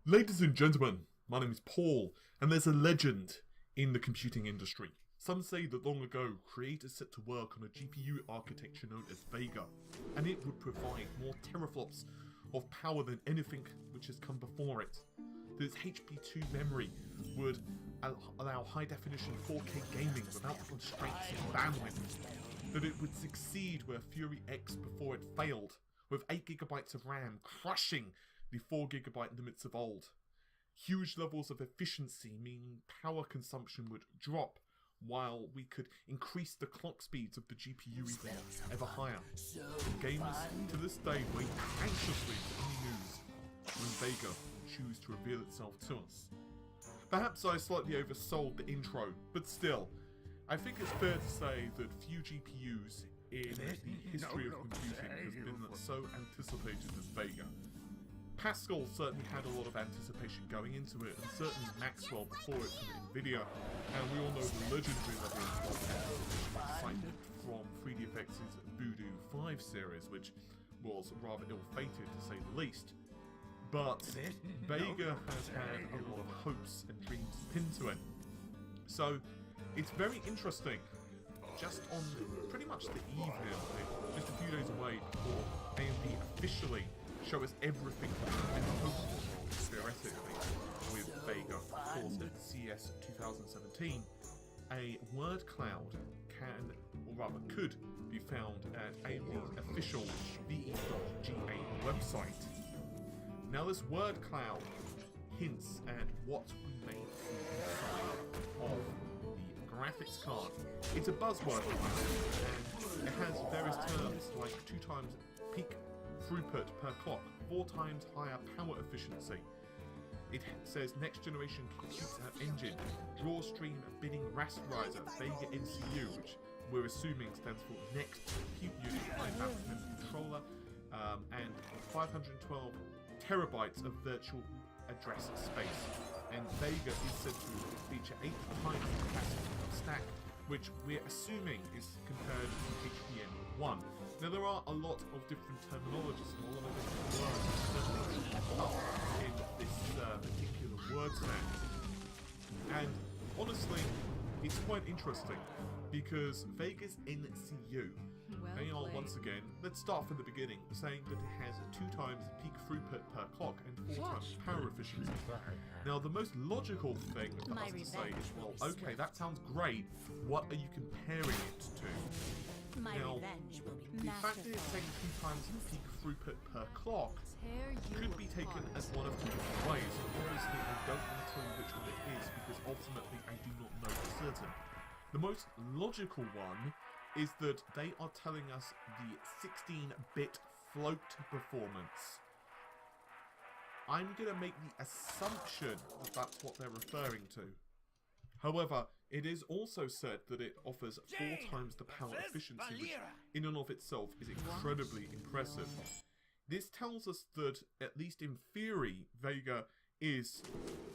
Ladies and gentlemen, my name is Paul, and there's a legend in the computing industry. Some say that long ago, creators set to work on a GPU architecture known as Vega, and it would provide more teraflops of power than anything which has come before it. That its HP2 memory would allow high-definition 4K gaming without the constraints of bandwidth. That it would succeed where Fury X before it failed, with 8GB of RAM crushing the 4GB limits of old. Huge levels of efficiency, meaning power consumption would drop, while we could increase the clock speeds of the GPU even ever higher. Gamers to this day wait anxiously for any news when Vega will choose to reveal itself to us. Perhaps I slightly oversold the intro, but still, I think it's fair to say that few GPUs in the history of computing has been so anticipated as Vega. Pascal certainly had a lot of anticipation going into it, and certainly Maxwell before it from Nvidia, and we all know the legendary level of excitement from 3DFX's Voodoo 5 series, which was rather ill-fated to say the least. But Vega has had a lot of hopes and dreams pinned to it. So it's very interesting, just on pretty much the eve now, just a few days away before AMD officially show us everything that has been hoped for, theoretically, with Vega. Of course, at CES 2017, a word cloud can, or rather could, be found at AMD's official VE.GA website. Now this word cloud hints at what we may see inside of the graphics card. It's a buzzword, and it has various terms like 2 times peak throughput per clock, 4 times higher power efficiency. It says next generation compute engine, draw stream bidding rasterizer, Vega NCU, which we're assuming stands for next compute unit high bandwidth controller, and 512 terabytes of virtual address space. And Vega is said to feature 8 times the capacity of stack, which we're assuming is compared to HBM1. Now there are a lot of different terminologies and a lot of different words that pop up in this particular word stack. And honestly, it's quite interesting because Vega's NCU, they are once again, let's start from the beginning, saying that it has 2 times peak throughput per clock and 4 times power efficiency. Now the most logical thing for us to say is, well, okay, that sounds great, what are you comparing it to? Now, the fact that it's saying 2 times peak throughput per clock could be taken as one of 2 different ways. Obviously, I don't want to tell you which one it is because ultimately I do not know for certain. The most logical one is that they are telling us the 16-bit float performance. I'm going to make the assumption that that's what they're referring to. However, it is also said that it offers 4 times the power efficiency, which in and of itself is incredibly impressive. This tells us that, at least in theory, Vega is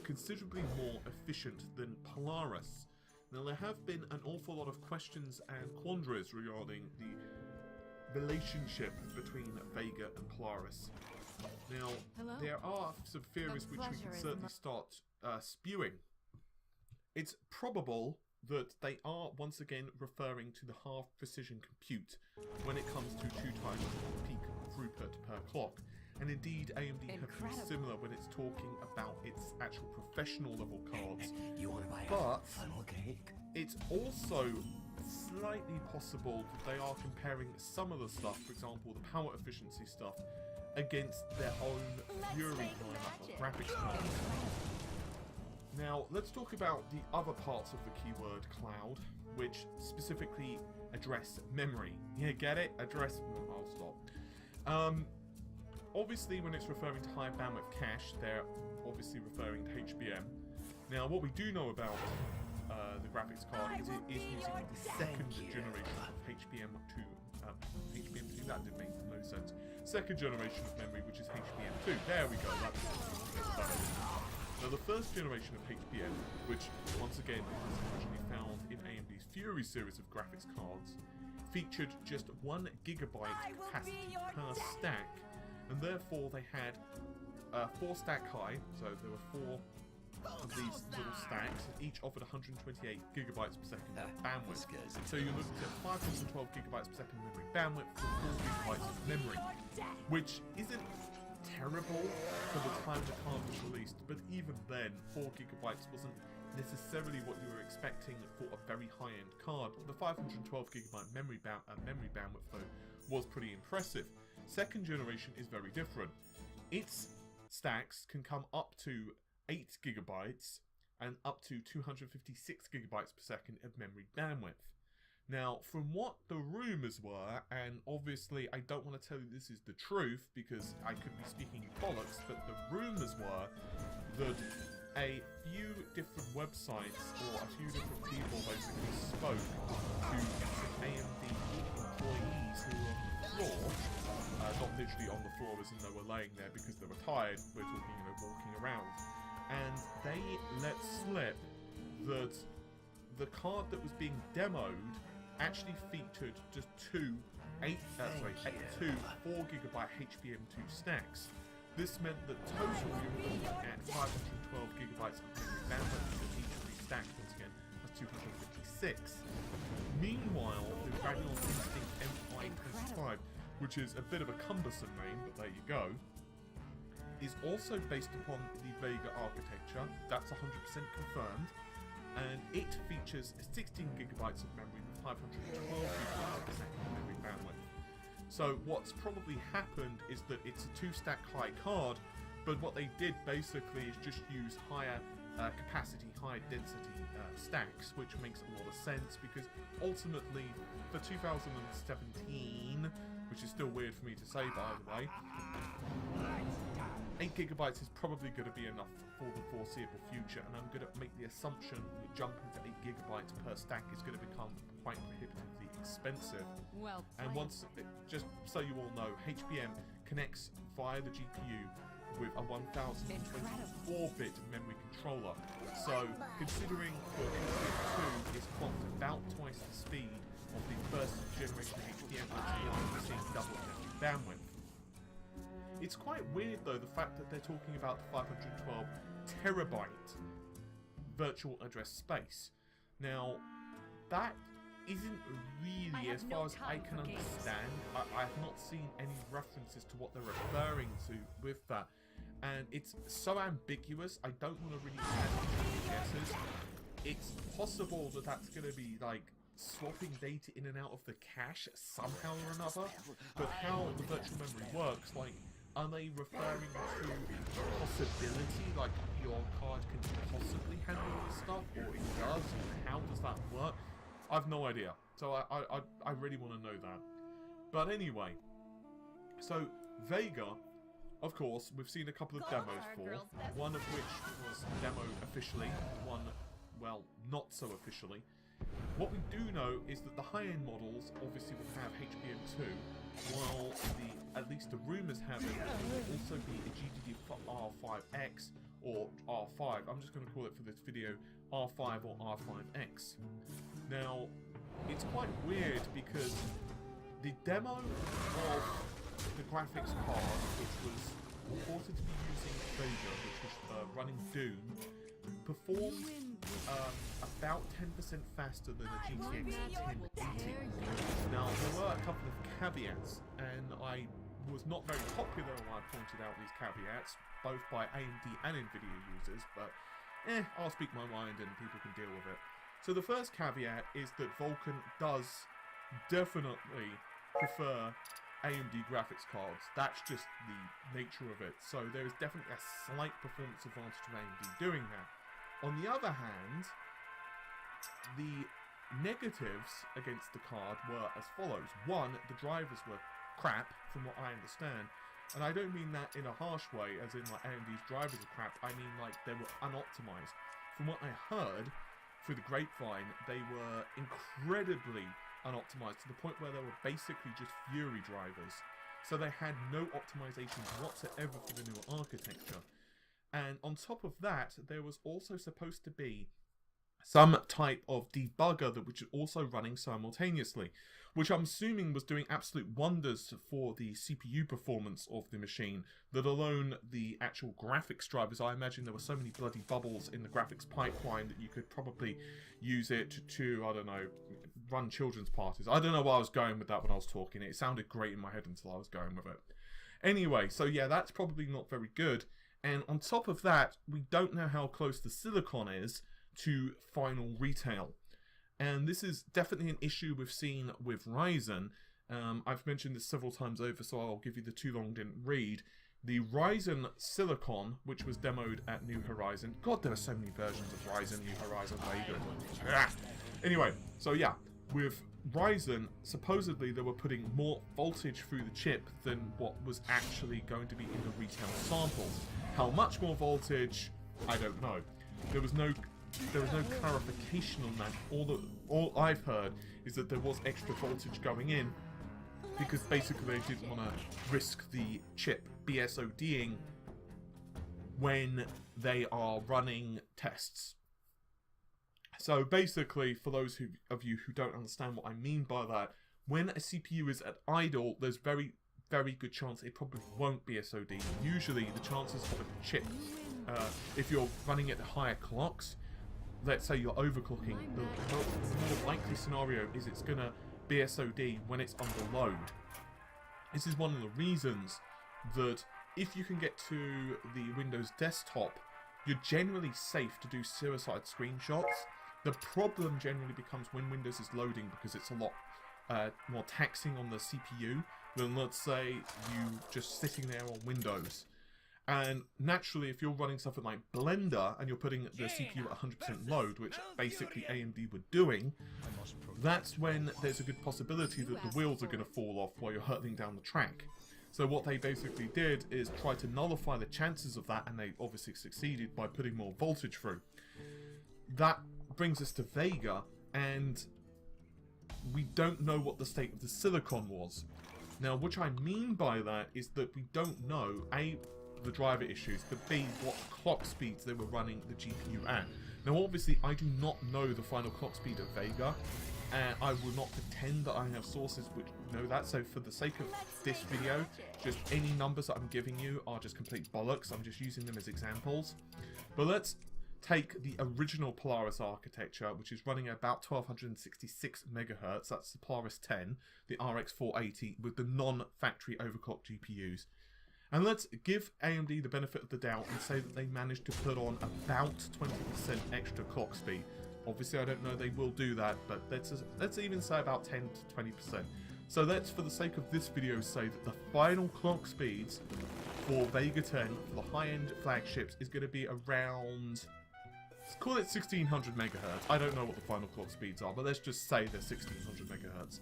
considerably more efficient than Polaris. Now, there have been an awful lot of questions and quandaries regarding the relationship between Vega and Polaris. Now, there are some theories which we can certainly start spewing. It's probable that they are once again referring to the half-precision compute when it comes to 2 times peak throughput per clock. And indeed, AMD have been similar when it's talking about its actual professional level cards. But it's also slightly possible that they are comparing some of the stuff, for example, the power efficiency stuff, against their own Fury lineup of graphics cards. Now, let's talk about the other parts of the keyword cloud, which specifically address memory. Yeah, get it? Address... I'll stop. Obviously, when it's referring to high bandwidth cache, they're obviously referring to HBM. Now, what we do know about the graphics card is it is using the 2nd generation of HBM2. HBM2, that did make no sense. 2nd generation of memory, which is HBM2. There we go, that's better. Now, the 1st generation of HBM, which once again was originally found in AMD's Fury series of graphics cards, featured just 1 GB capacity per stack, and therefore they had 4 stack high, so there were 4 of these little stacks, each offered 128 gigabytes per second bandwidth. So you're looking at 512 gigabytes per second memory bandwidth for 4 gigabytes of memory, which isn't terrible for the time the card was released, but even then, 4 gigabytes wasn't necessarily what you were expecting for a very high-end card. The 512 gigabyte memory bandwidth though was pretty impressive. Second generation is very different. Its stacks can come up to 8 gigabytes and up to 256 gigabytes per second of memory bandwidth. Now, from what the rumours were, and obviously I don't want to tell you this is the truth because I could be speaking bollocks, but the rumours were that a few different websites or a few different people basically spoke to some AMD employees who were on the floor, not literally on the floor as in they were laying there because they were tired, we're talking, walking around, and they let slip that the card that was being demoed actually featured just two 4 gigabyte HBM2 stacks. This meant that total you were looking at 512 gigabytes of memory bandwidth, because each of these stacks once again was 256. Meanwhile, the Radeon Instinct M525, which is a bit of a cumbersome name, but there you go, is also based upon the Vega architecture. That's 100% confirmed, and it features 16 gigabytes of memory with 512 gigabytes per second memory bandwidth. So what's probably happened is that it's a 2-stack high card, but what they did basically is just use higher capacity, higher density stacks, which makes a lot of sense because ultimately for 2017, which is still weird for me to say by the way, 8 gigabytes is probably going to be enough for the foreseeable future, and I'm going to make the assumption that jumping to 8 gigabytes per stack is going to become quite prohibitively expensive. Well played. And once, just so you all know, HBM connects via the GPU with a 1024-bit memory controller. So, considering the HBM2 is clocked about twice the speed of the first generation HBM, which is double the bandwidth. It's quite weird though, the fact that they're talking about the 512 terabyte virtual address space. Now, that isn't really, as far as I can understand, I have not seen any references to what they're referring to with that. And it's so ambiguous, I don't want to really have any guesses. It's possible that that's going to be like swapping data in and out of the cache somehow or another, but how the virtual memory works, like, are they referring to the possibility, like your card can possibly handle this stuff, or it does, and how does that work? I've no idea, so I really want to know that. But anyway, so Vega, of course, we've seen a couple of demos for, one of which was demoed officially, one, well, not so officially. What we do know is that the high-end models obviously will have HBM2, while at least the rumours have it, will also be a GDDR5X or R5. I'm just going to call it for this video R5 or R5X. Now, it's quite weird because the demo of the graphics card, which was reported to be using Vega, which was running Doom, performed about 10% faster than a GTX 1080. Now, there were a couple of caveats, and I was not very popular when I pointed out these caveats, both by AMD and NVIDIA users, but I'll speak my mind and people can deal with it. So the first caveat is that Vulkan does definitely prefer AMD graphics cards. That's just the nature of it. So there is definitely a slight performance advantage of AMD doing that. On the other hand, the negatives against the card were as follows. One, the drivers were crap, from what I understand. And I don't mean that in a harsh way, as in like AMD's drivers are crap. I mean like they were unoptimized. From what I heard through the grapevine, they were incredibly unoptimized to the point where they were basically just Fury drivers. So they had no optimization whatsoever for the newer architecture. And on top of that, there was also supposed to be some type of debugger that was also running simultaneously, which I'm assuming was doing absolute wonders for the CPU performance of the machine, let alone the actual graphics drivers. I imagine there were so many bloody bubbles in the graphics pipeline that you could probably use it to, I don't know, run children's parties. I don't know why I was going with that when I was talking. It sounded great in my head until I was going with it. Anyway, so yeah, that's probably not very good. And on top of that, we don't know how close the silicon is to final retail. And this is definitely an issue we've seen with Ryzen. I've mentioned this several times over, so I'll give you the too long didn't read. The Ryzen Silicon, which was demoed at New Horizon. God, there are so many versions of Ryzen, New Horizon, Vega. Anyway, so yeah, with Ryzen, supposedly they were putting more voltage through the chip than what was actually going to be in the retail samples. How much more voltage, I don't know. There was no clarification on that. All I've heard is that there was extra voltage going in because basically they didn't want to risk the chip BSODing when they are running tests. So basically, for those of you who don't understand what I mean by that, when a CPU is at idle, there's very good chance it probably won't BSOD. Usually the chances of a chip, if you're running at higher clocks, let's say you're overclocking, the more likely scenario is it's going to BSOD when it's under load. This is one of the reasons that if you can get to the Windows desktop, you're generally safe to do suicide screenshots. The problem generally becomes when Windows is loading because it's a lot more taxing on the CPU than, let's say, you just sitting there on Windows. And naturally, if you're running something like Blender and you're putting the CPU at 100% load, which basically AMD were doing, that's when there's a good possibility that the wheels are going to fall off while you're hurtling down the track. So what they basically did is try to nullify the chances of that, and they obviously succeeded by putting more voltage through. That brings us to Vega, and we don't know what the state of the silicon was. Now, what I mean by that is that we don't know, A, the driver issues, but B, what clock speeds they were running the GPU at. Now, obviously, I do not know the final clock speed of Vega, and I will not pretend that I have sources which know that, so for the sake of this video, just any numbers that I'm giving you are just complete bollocks. I'm just using them as examples. But let's take the original Polaris architecture, which is running at about 1266 megahertz. That's the Polaris 10, the RX 480 with the non-factory overclocked GPUs. And let's give AMD the benefit of the doubt and say that they managed to put on about 20% extra clock speed. Obviously, I don't know they will do that, but let's even say about 10 to 20%. So let's, for the sake of this video, say that the final clock speeds for Vega 10 for the high-end flagships is going to be around, let's call it 1600 megahertz. I don't know what the final clock speeds are, but let's just say they're 1600 megahertz.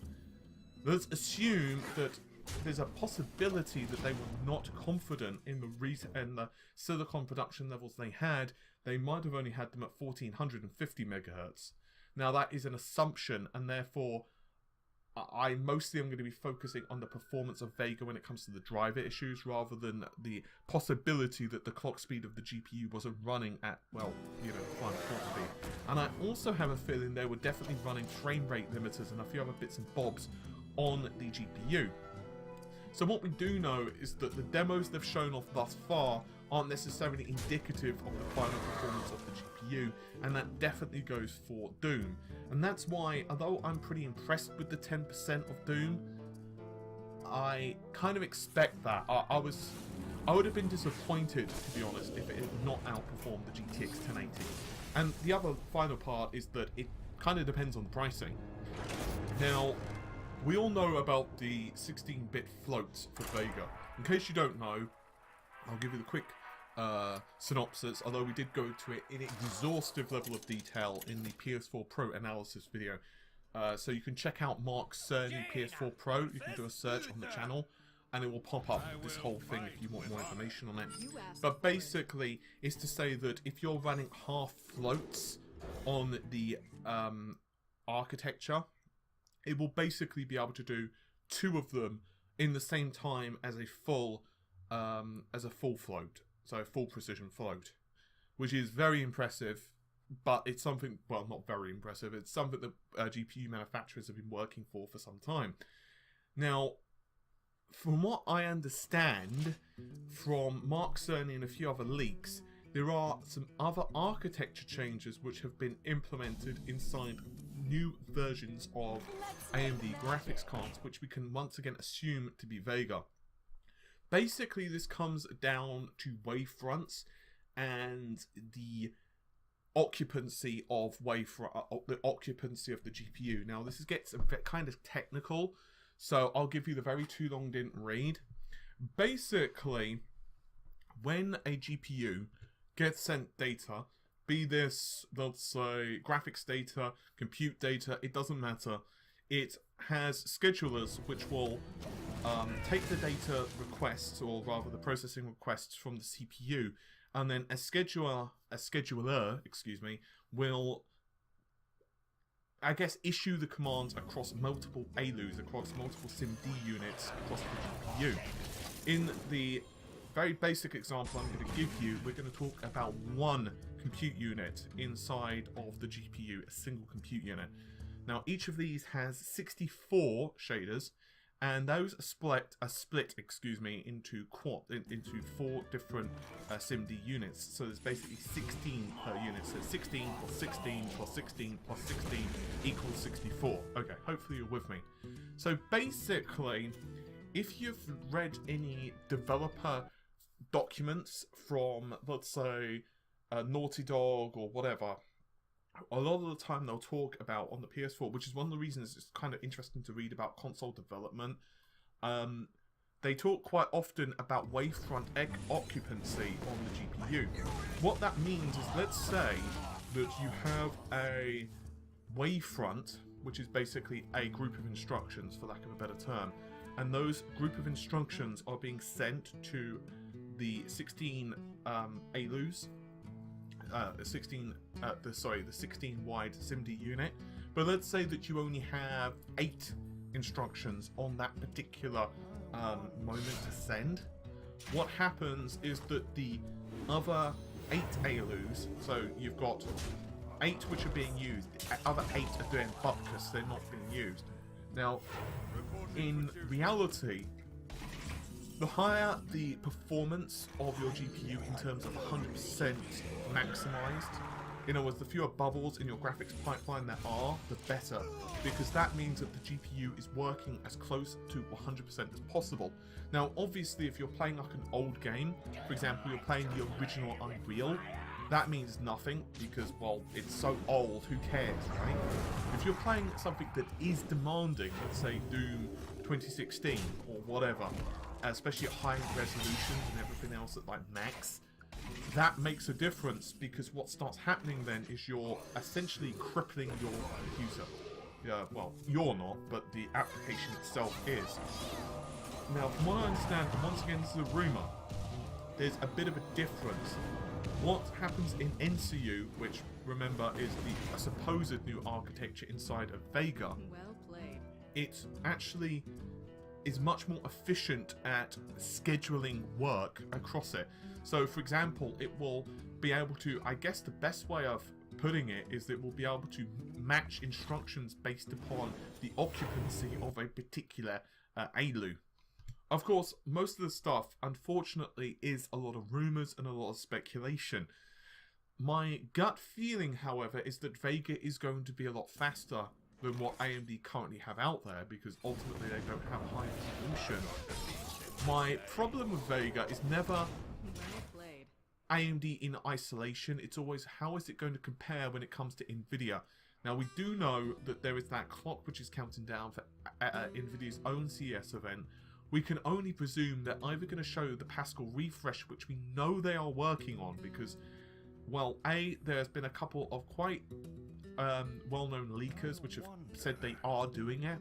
Let's assume that there's a possibility that they were not confident in the silicon production levels they had. They might have only had them at 1450 megahertz. Now that is an assumption, and therefore I mostly am going to be focusing on the performance of Vega when it comes to the driver issues, rather than the possibility that the clock speed of the GPU wasn't running at, well, you know, final clock speed. And I also have a feeling they were definitely running frame rate limiters and a few other bits and bobs on the GPU. So what we do know is that the demos they've shown off thus far aren't necessarily indicative of the final performance of the GPU, and that definitely goes for Doom. And that's why, although I'm pretty impressed with the 10% of Doom, I kind of expect that. I would have been disappointed, to be honest, if it had not outperformed the GTX 1080. And the other final part is that it kind of depends on the pricing. Now, we all know about the 16-bit floats for Vega. In case you don't know, I'll give you the quick synopsis, although we did go to it in exhaustive level of detail in the PS4 Pro analysis video. So you can check out Mark Cerny PS4 Pro. You can do a search on the channel, and it will pop up this whole thing if you want more information on it. But basically, it's to say that if you're running half floats on the architecture, it will basically be able to do 2 of them in the same time as a full float, so a full precision float, which is very impressive but it's something, well, not very impressive. It's something that GPU manufacturers have been working for some time. Now, from what I understand from Mark Cerny and a few other leaks, there are some other architecture changes which have been implemented inside new versions of AMD graphics cards, which we can once again assume to be Vega. Basically, this comes down to wavefronts and the occupancy of the occupancy of the GPU. Now, this gets a bit kind of technical, so I'll give you the very too long didn't read. Basically, when a GPU gets sent data, be this, let's say, graphics data, compute data, it doesn't matter. It has schedulers which will take the data requests, or rather the processing requests from the CPU, and then a scheduler, excuse me, will, I guess, issue the commands across multiple ALUs, across multiple SIMD units, across the GPU. In the very basic example I'm going to give you, we're going to talk about one compute unit inside of the GPU, a single compute unit. Now, each of these has 64 shaders, and those are split, into into 4 different SIMD units. So there's basically 16 per unit. So 16 plus 16 plus 16 plus 16 equals 64. Okay, hopefully you're with me. So basically, if you've read any developer documents from, let's say, Naughty Dog or whatever, a lot of the time they'll talk about on the PS4, which is one of the reasons it's kind of interesting to read about console development. They talk quite often about wavefront occupancy on the GPU. What that means is, let's say that you have a wavefront, which is basically a group of instructions, for lack of a better term, and those group of instructions are being sent to the 16 ALUs, the 16 wide SIMD unit. But let's say that you only have 8 instructions on that particular moment to send. What happens is that the other 8 ALUs, so you've got 8 which are being used, the other 8 are doing bupkis, they're not being used. Now, in reality, the higher the performance of your GPU in terms of 100% maximized, in other words, the fewer bubbles in your graphics pipeline there are, the better, because that means that the GPU is working as close to 100% as possible. Now, obviously, if you're playing like an old game, for example, you're playing the original Unreal, that means nothing, because, well, it's so old, who cares, right? If you're playing something that is demanding, let's say Doom 2016 or whatever, especially at high resolutions and everything else at like max, that makes a difference, because what starts happening then is you're essentially crippling your computer. Yeah, well, you're not, but the application itself is. Now, from what I understand, and once again this is a rumour, there's a bit of a difference. What happens in NCU, which, remember, is the supposed new architecture inside of Vega, Well played. it actually is much more efficient at scheduling work across it. So, for example, it will be able to, I guess the best way of putting it is that it will be able to match instructions based upon the occupancy of a particular ALU. Of course, most of the stuff, unfortunately, is a lot of rumours and a lot of speculation. My gut feeling, however, is that Vega is going to be a lot faster than what AMD currently have out there, because ultimately they don't have high resolution. My problem with Vega is never Well played. AMD in isolation, it's always how is it going to compare when it comes to Nvidia. Now, we do know that there is that clock which is counting down for Nvidia's own CES event. We can only presume they're either going to show the Pascal refresh, which we know they are working on, because, well, A, there's been a couple of quite well-known leakers which have said they are doing it.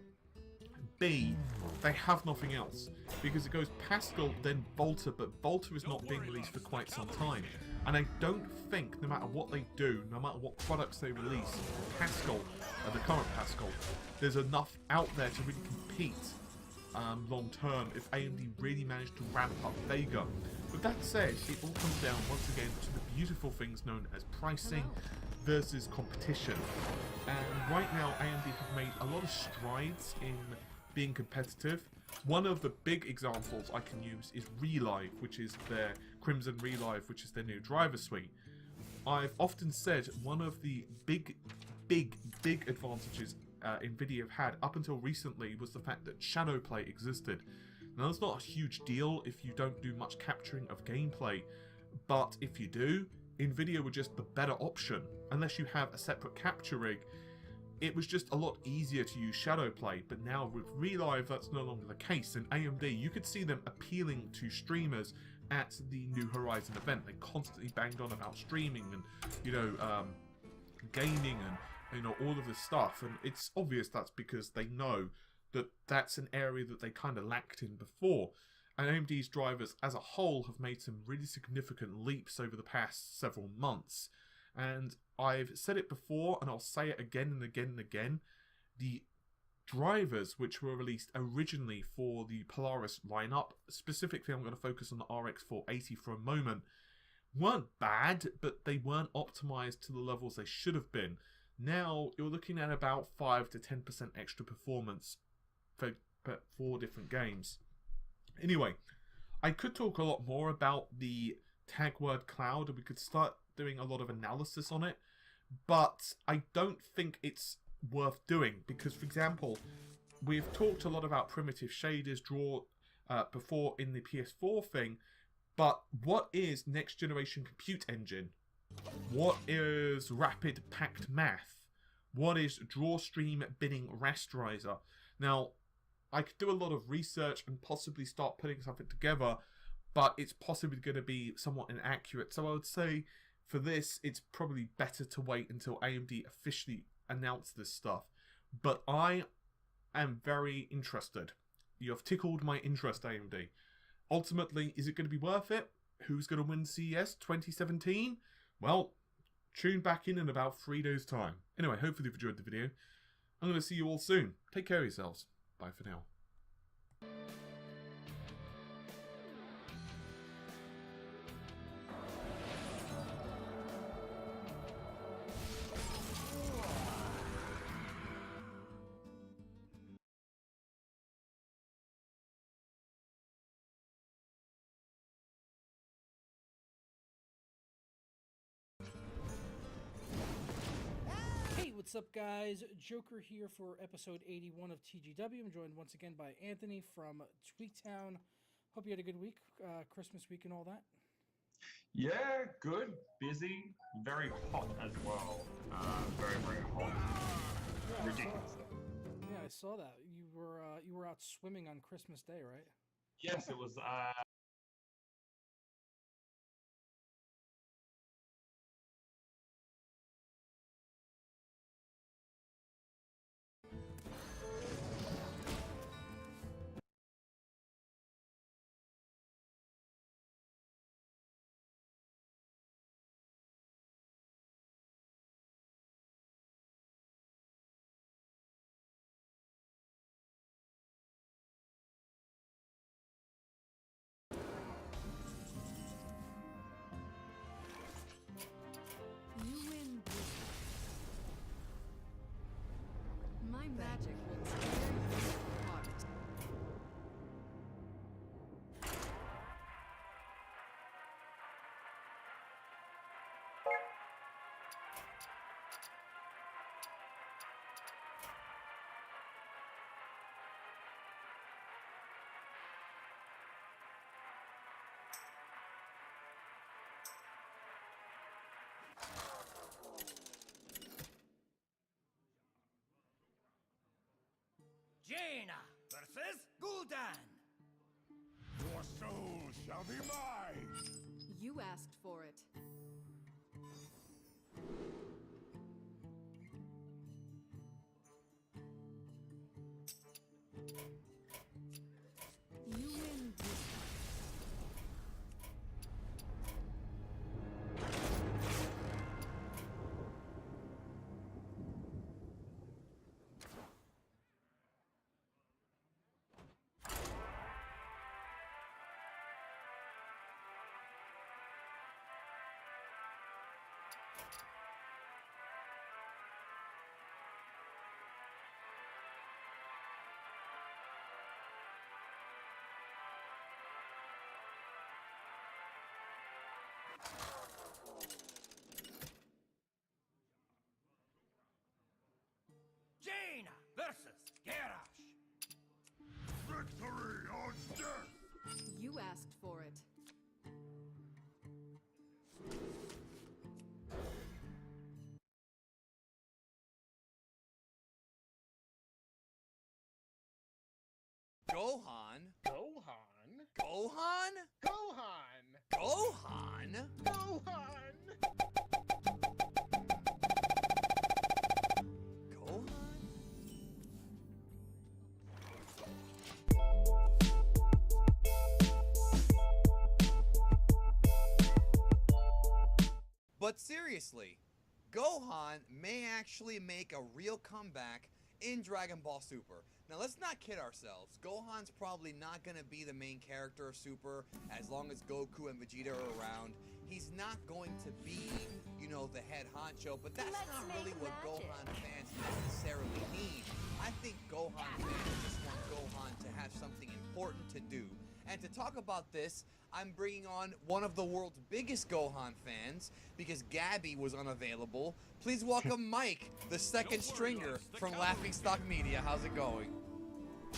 B, they have nothing else, because it goes Pascal, then Volta, but Volta is not being released for quite some time. And I don't think, no matter what they do, no matter what products they release, Pascal, the current Pascal, there's enough out there to really compete long term if AMD really managed to ramp up Vega. With that said, it all comes down once again to the beautiful things known as pricing. versus competition. And right now, AMD have made a lot of strides in being competitive. One of the big examples I can use is Relive, which is their Crimson Relive, which is their new driver suite. I've often said one of the big advantages NVIDIA have had up until recently was the fact that shadow play existed. Now, that's not a huge deal if you don't do much capturing of gameplay, but if you do, NVIDIA were just the better option. Unless you have a separate capture rig, it was just a lot easier to use shadow play. But now with Relive, that's no longer the case. And AMD, you could see them appealing to streamers at the New Horizon event. They constantly banged on about streaming and, you know, gaming and, you know, all of this stuff. And it's obvious that's because they know that that's an area that they kind of lacked in before. And AMD's drivers as a whole have made some really significant leaps over the past several months. And I've said it before, and I'll say it again and again and again. The drivers which were released originally for the Polaris lineup, specifically I'm going to focus on the RX 480 for a moment, weren't bad, but they weren't optimized to the levels they should have been. Now you're looking at about 5 to 10% extra performance for 4 different games. Anyway, I could talk a lot more about the tag word cloud, and we could start doing a lot of analysis on it, but I don't think it's worth doing because, for example, we've talked a lot about primitive shaders, draw before in the PS4 thing, but what is next generation compute engine? What is rapid packed math? What is draw stream binning rasterizer? Now, I could do a lot of research and possibly start putting something together, but it's possibly going to be somewhat inaccurate. So I would say for this, it's probably better to wait until AMD officially announce this stuff. But I am very interested. You have tickled my interest, AMD. Ultimately, is it going to be worth it? Who's going to win CES 2017? Well, tune back in about 3 days' time. Anyway, hopefully you've enjoyed the video. I'm going to see you all soon. Take care of yourselves. Bye for now. Hey, what's up, guys? Joker here for episode 81 of TGW. I'm joined once again by Anthony from Tweaktown. Hope you had a good week, Christmas week and all that. Yeah, good, busy, very hot as well. Very hot. Yeah, Ridiculous. I saw that. You were out swimming on Christmas Day, right? Yes, it was. You win this. My magic will tear you apart. Jaina versus Gul'dan. Your soul shall be mine! You asked for it. You win this. Jaina versus Garrosh. Victory or death! You asked for it. Gohan? Gohan? Gohan? Gohan! Gohan? Gohan! Gohan? But seriously, Gohan may actually make a real comeback in Dragon Ball Super. Now let's not kid ourselves. Gohan's probably not going to be the main character of Super as long as Goku and Vegeta are around. He's not going to be, you know, the head honcho, but that's not really what Gohan fans necessarily need. I think Gohan fans just want Gohan to have something important to do. And to talk about this, I'm bringing on one of the world's biggest Gohan fans because Gabby was unavailable. Please welcome Mike, the second stringer from Laughingstock Media. How's it going?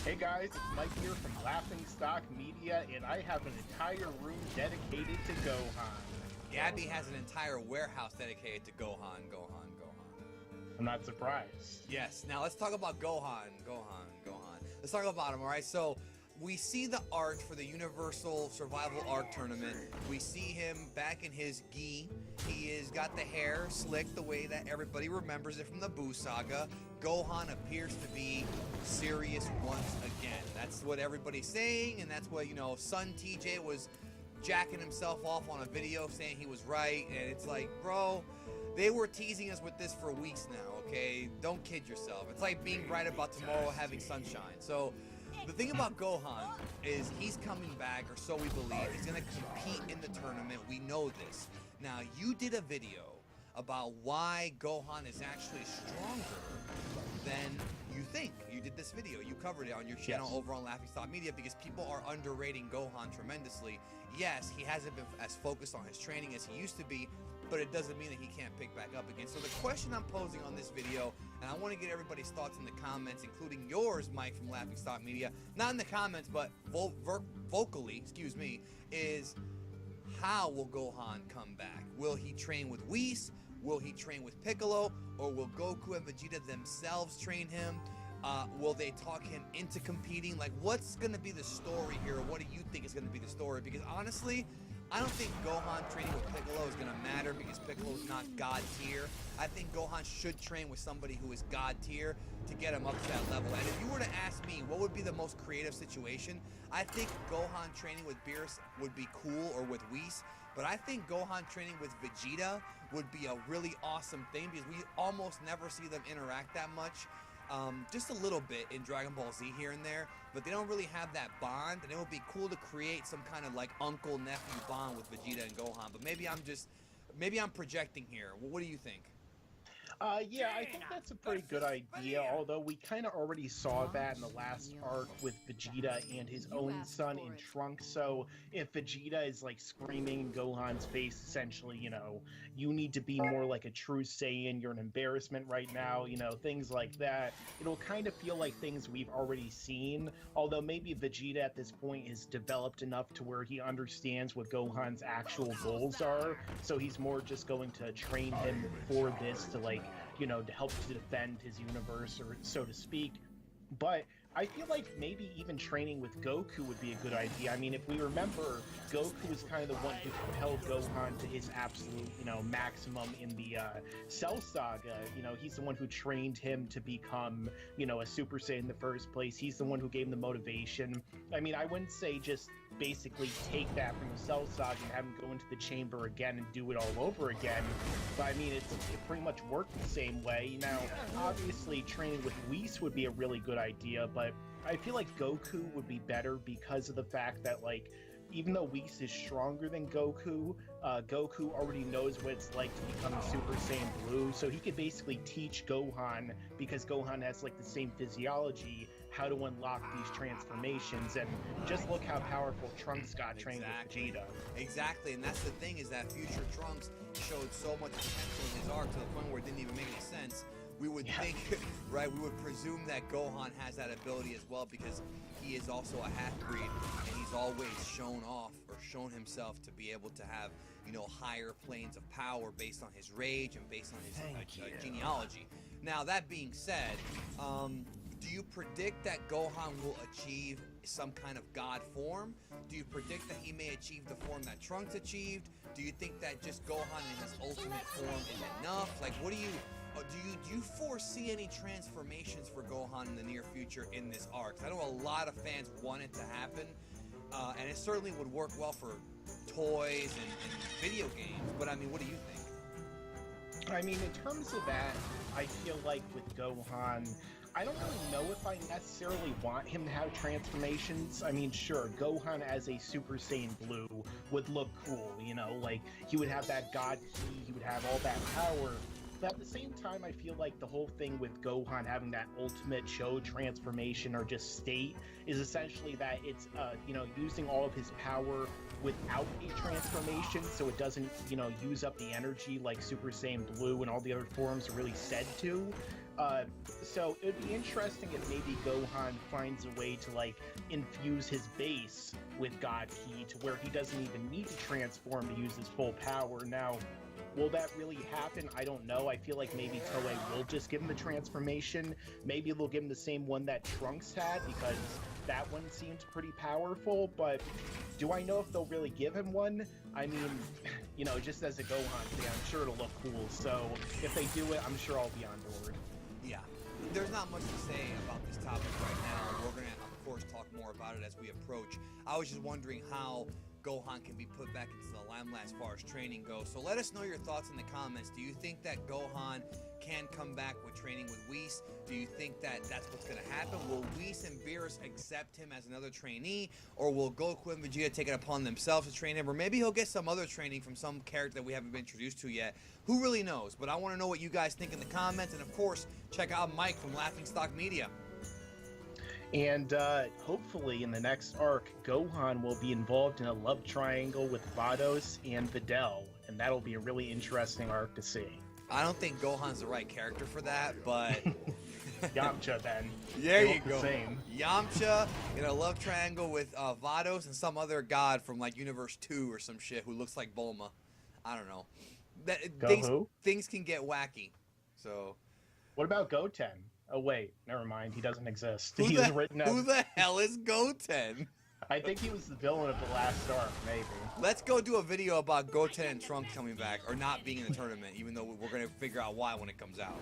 Hey guys, it's Mike here from Laughingstock Media, and I have an entire room dedicated to Gohan. Gabby has an entire warehouse dedicated to Gohan. I'm not surprised. Yes, now let's talk about Gohan. Let's talk about him, alright? So, we see the art for the Universal Survival Arc Tournament. We see him back in his gi. He has got the hair slicked the way that everybody remembers it from the Buu Saga. Gohan appears to be serious once again. That's what everybody's saying, and that's what, you know, Son TJ was jacking himself off on a video saying he was right, and it's like, bro, they were teasing us with this for weeks now, okay? Don't kid yourself. It's like being right about tomorrow having sunshine. So, the thing about Gohan is he's coming back, or so we believe. He's going to compete in the tournament. We know this. Now, you did a video about why Gohan is actually stronger than you think. You did this video. You covered it on your channel over on Laughingstock Media because people are underrating Gohan tremendously. Yes, he hasn't been as focused on his training as he used to be, but it doesn't mean that he can't pick back up again. So the question I'm posing on this video, and I want to get everybody's thoughts in the comments, including yours, Mike, from Laughingstock Media, not in the comments, but vocally, excuse me, is how will Gohan come back? Will he train with Whis? Will he train with Piccolo? Or will Goku and Vegeta themselves train him? Will they talk him into competing? Like, what's going to be the story here? Or what do you think is going to be the story? Because honestly, I don't think Gohan training with Piccolo is going to matter because Piccolo's not God tier. I think Gohan should train with somebody who is God tier to get him up to that level. And if you were to ask me what would be the most creative situation, I think Gohan training with Beerus would be cool, or with Whis. But I think Gohan training with Vegeta would be a really awesome thing because we almost never see them interact that much. Just a little bit in Dragon Ball Z here and there, but they don't really have that bond, and it would be cool to create some kind of like uncle-nephew bond with Vegeta and Gohan, but maybe I'm projecting here. What do you think? Yeah, I think that's a pretty good idea, although we kind of already saw that in the last arc with Vegeta and his own son in Trunks. So if Vegeta is like screaming in Gohan's face, essentially, you know, you need to be more like a true Saiyan, you're an embarrassment right now, you know, things like that. It'll kind of feel like things we've already seen, although maybe Vegeta at this point is developed enough to where he understands what Gohan's actual goals are, so he's more just going to train him for this to, like, you know, to help to defend his universe, or so to speak. But I feel like maybe even training with Goku would be a good idea. I mean, if we remember, Goku was kind of the one who propelled Gohan to his absolute, you know, maximum in the Cell Saga. You know, he's the one who trained him to become, you know, a Super Saiyan in the first place. He's the one who gave him the motivation. I mean, I wouldn't say just basically take that from the Cell Saga and have him go into the chamber again and do it all over again. But I mean, it pretty much worked the same way. Now, obviously, training with Whis would be a really good idea, but I feel like Goku would be better because of the fact that, like, even though Whis is stronger than Goku, Goku already knows what it's like to become Super Saiyan Blue, so he could basically teach Gohan, because Gohan has, like, the same physiology, how to unlock these transformations, and just look how powerful Trunks got trained with Vegeta. Exactly, and that's the thing, is that future Trunks showed so much potential in his arc to the point where it didn't even make any sense. We would think, right, we would presume that Gohan has that ability as well, because he is also a half-breed, and he's always shown himself to be able to have, you know, higher planes of power based on his rage and based on his genealogy. Now, that being said, do you predict that Gohan will achieve some kind of god form? Do you predict that he may achieve the form that Trunks achieved? Do you think that just Gohan in his ultimate form is enough? Like, what do you foresee any transformations for Gohan in the near future in this arc? I know a lot of fans want it to happen, and it certainly would work well for toys and video games, but I mean, what do you think? I mean, in terms of that, I feel like with Gohan, I don't really know if I necessarily want him to have transformations. I mean, sure, Gohan as a Super Saiyan Blue would look cool, you know, like, he would have that god key, he would have all that power. But at the same time, I feel like the whole thing with Gohan having that ultimate show transformation or just state is essentially that it's, you know, using all of his power without a transformation, so it doesn't, you know, use up the energy like Super Saiyan Blue and all the other forms are really said to. So it would be interesting if maybe Gohan finds a way to, like, infuse his base with God Ki to where he doesn't even need to transform to use his full power. Now, will that really happen? I don't know. I feel like maybe Toei will just give him the transformation. Maybe they'll give him the same one that Trunks had, because that one seems pretty powerful, but do I know if they'll really give him one? I mean, you know, just as a Gohan fan, I'm sure it'll look cool, so if they do it, I'm sure I'll be on board. Yeah, there's not much to say about this topic right now. We're going to, of course, talk more about it as we approach. I was just wondering how Gohan can be put back into the limelight as far as training goes. So let us know your thoughts in the comments. Do you think that Gohan can come back with training with Whis? Do you think that that's what's going to happen? Will Whis and Beerus accept him as another trainee? Or will Goku and Vegeta take it upon themselves to train him? Or maybe he'll get some other training from some character that we haven't been introduced to yet. Who really knows? But I want to know what you guys think in the comments. And of course, check out Mike from Laughingstock Media. And hopefully in the next arc, Gohan will be involved in a love triangle with Vados and Videl, and that'll be a really interesting arc to see. I don't think Gohan's the right character for that, but... Yamcha, then. There you go. Same. Yamcha in a love triangle with Vados and some other god from, like, Universe 2 or some shit who looks like Bulma. I don't know. Things can get wacky, so... What about Goten? Oh wait, never mind. He doesn't exist. Who the hell is Goten? I think he was the villain of the last arc, maybe. Let's go do a video about Goten and Trunks coming back, or not being in the tournament, even though we're gonna figure out why when it comes out.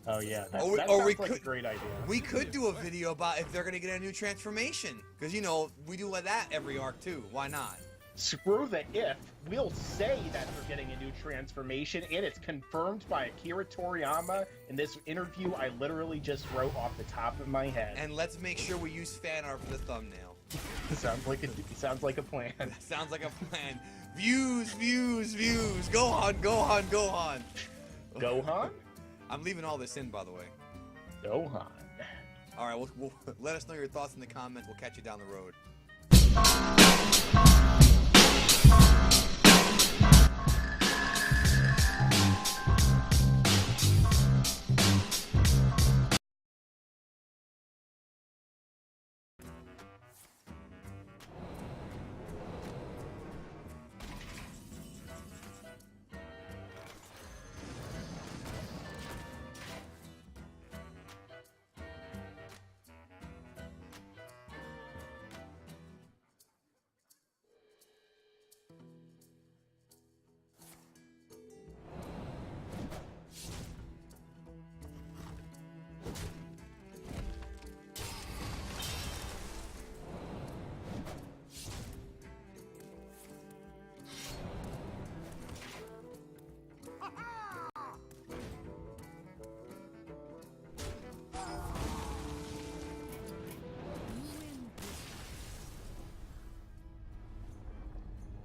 Oh yeah, that we sounds could, like a great idea. We could do a video about if they're gonna get a new transformation, because you know we do that every arc too. Why not? Screw the if. We'll say that they're getting a new transformation, and it's confirmed by Akira Toriyama in this interview I literally just wrote off the top of my head. And let's make sure we use fan art for the thumbnail. Sounds like a plan. That sounds like a plan. Views, views, views. Gohan, Gohan, Gohan. Gohan? I'm leaving all this in, by the way. Gohan. All right, we'll let us know your thoughts in the comments. We'll catch you down the road.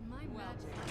My magic